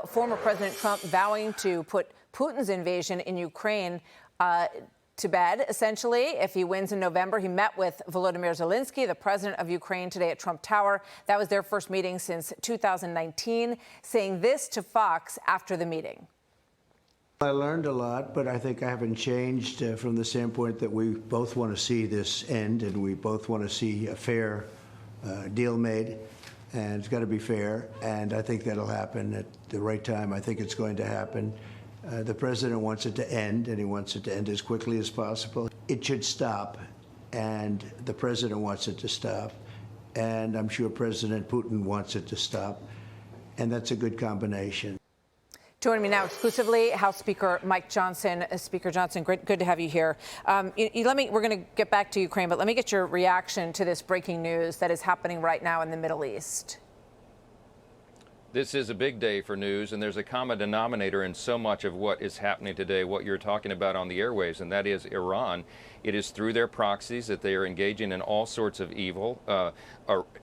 Former President Trump vowing to put Putin's invasion in Ukraine to bed, essentially, if he wins in November. He met with Volodymyr Zelensky, the president of Ukraine, today at Trump Tower. That was their first meeting since 2019, saying this to Fox after the meeting. I learned a lot, but I think I haven't changed from the standpoint that we both want to see this end, and we both want to see a fair deal made. And it's got to be fair, and I think that'll happen at the right time. I think it's going to happen. The president wants it to end, and he wants it to end as quickly as possible. It should stop, and the president wants it to stop, and I'm sure President Putin wants it to stop, and that's a good combination. Joining me now exclusively, House Speaker Mike Johnson. Speaker Johnson, good to have you here. We're going to get back to Ukraine, but let me get your reaction to this breaking news that is happening right now in the Middle East. This is a big day for news, and there's a common denominator in so much of what is happening today, what you're talking about on the airwaves, and that is Iran. It is through their proxies that they are engaging in all sorts of evil.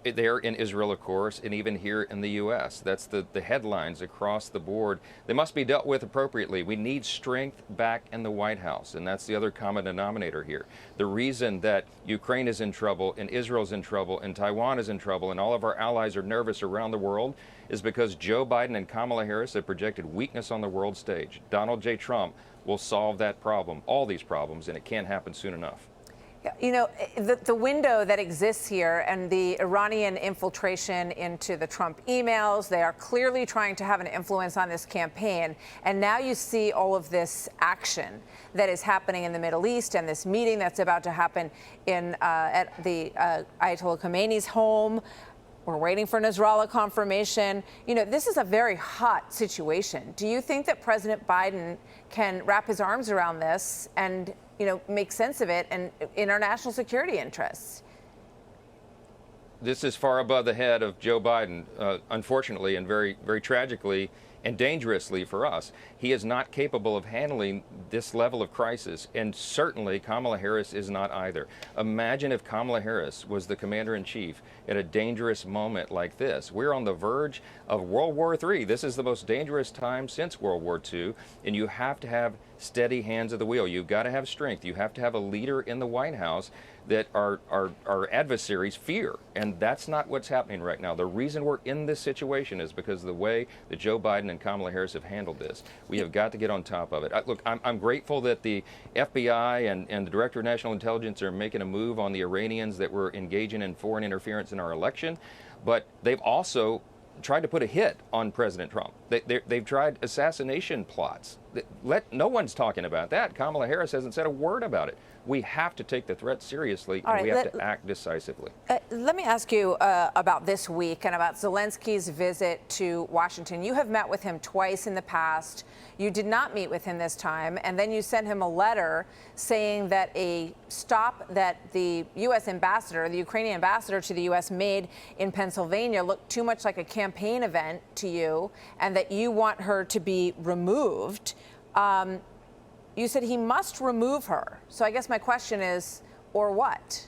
There in Israel, of course, and even here in the U.S. That's the headlines across the board. They must be dealt with appropriately. We need strength back in the White House, and that's the other common denominator here. The reason that Ukraine is in trouble, and Israel's in trouble, and Taiwan is in trouble, and all of our allies are nervous around the world is because Joe Biden and Kamala Harris have projected weakness on the world stage. Donald J. Trump will solve that problem, all these problems, and it can't happen soon enough. You know, the window that exists here and the Iranian infiltration into the Trump emails, they are clearly trying to have an influence on this campaign. And now you see all of this action that is happening in the Middle East and this meeting that's about to happen at the Ayatollah Khomeini's home. We're waiting for Nasrallah confirmation. You know, this is a very hot situation. Do you think that President Biden can wrap his arms around this and, you know, make sense of it and in our national security interests? This is far above the head of Joe Biden, unfortunately, and very, very tragically and dangerously for us. He is not capable of handling this level of crisis, and certainly Kamala Harris is not either. Imagine if Kamala Harris was the commander-in-chief at a dangerous moment like this. We're on the verge of World War III. This is the most dangerous time since World War II, and you have to have steady hands at the wheel. You've got to have strength. You have to have a leader in the White House that our adversaries fear, and that's not what's happening right now. The reason we're in this situation is because of the way that Joe Biden and Kamala Harris have handled this. We have got to get on top of it. Look, I'm grateful that the FBI and the Director of National Intelligence are making a move on the Iranians that were engaging in foreign interference in our election, but they've also tried to put a hit on President Trump. They've tried assassination plots. No one's talking about that. Kamala Harris hasn't said a word about it. We have to take the threat seriously, and we have to act decisively. Let me ask you about this week and about Zelensky's visit to Washington. You have met with him twice in the past. You did not meet with him this time, and then you sent him a letter saying that a stop that the U.S. ambassador, the Ukrainian ambassador to the U.S. made in Pennsylvania looked too much like a campaign event to you, and that you want her to be removed. You said he must remove her. So I guess my question is, or what?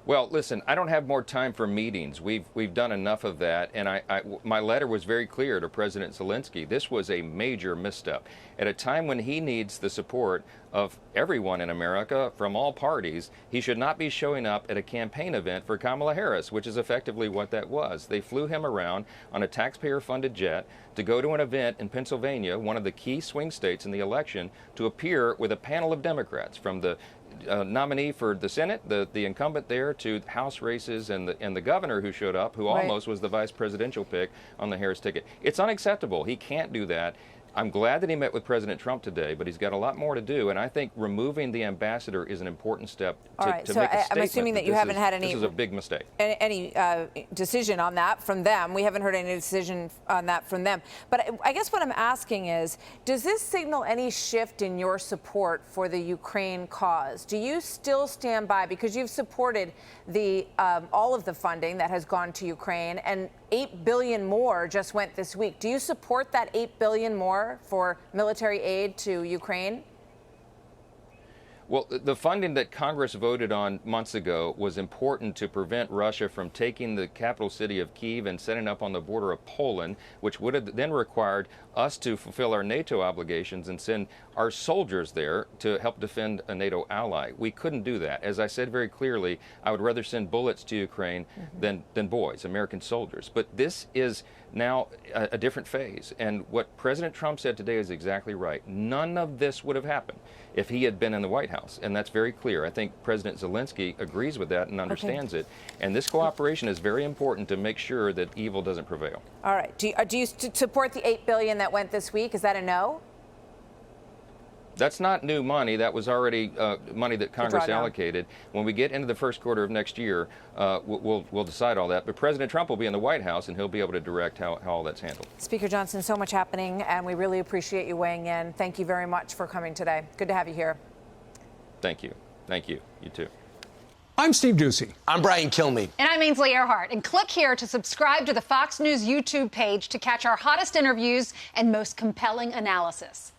Well, listen, I don't have more time for meetings. We've done enough of that, and my letter was very clear to President Zelensky. This was a major misstep. At a time when he needs the support of everyone in America from all parties, he should not be showing up at a campaign event for Kamala Harris, which is effectively what that was. They flew him around on a taxpayer-funded jet to go to an event in Pennsylvania, one of the key swing states in the election, to appear with a panel of Democrats, from the nominee for the Senate, the incumbent there, to House races, and the governor who showed up, who almost was the vice presidential pick on the Harris ticket. It's unacceptable. He can't do that. I'm glad that he met with President Trump today, but he's got a lot more to do, and I think removing the ambassador is an important step to make a statement. I'm assuming that you haven't had any. This is a big mistake. Any decision on that from them. We haven't heard any decision on that from them. But I guess what I'm asking is, does this signal any shift in your support for the Ukraine cause? Do you still stand by, because you've supported the all of the funding that has gone to Ukraine, and $8 billion more just went this week. Do you support that $8 billion more for military aid to Ukraine? Well, the funding that Congress voted on months ago was important to prevent Russia from taking the capital city of Kyiv and setting up on the border of Poland, which would have then required us to fulfill our NATO obligations and send our soldiers there to help defend a NATO ally. We couldn't do that. As I said very clearly, I would rather send bullets to Ukraine than boys, American soldiers. But this is now a different phase. And what President Trump said today is exactly right. None of this would have happened if he had been in the White House. And that's very clear. I think President Zelensky agrees with that and understands it. And this cooperation is very important to make sure that evil doesn't prevail. All right. Do you support the $8 billion that went this week? Is that a no? That's not new money. That was already money that Congress allocated. When we get into the first quarter of next year, we'll decide all that. But President Trump will be in the White House, and he'll be able to direct how all that's handled. Speaker Johnson, so much happening, and we really appreciate you weighing in. Thank you very much for coming today. Good to have you here. Thank you. Thank you. You too. I'm Steve Doocy. I'm Brian Kilmeade. And I'm Ainsley Earhart. And click here to subscribe to the Fox News YouTube page to catch our hottest interviews and most compelling analysis.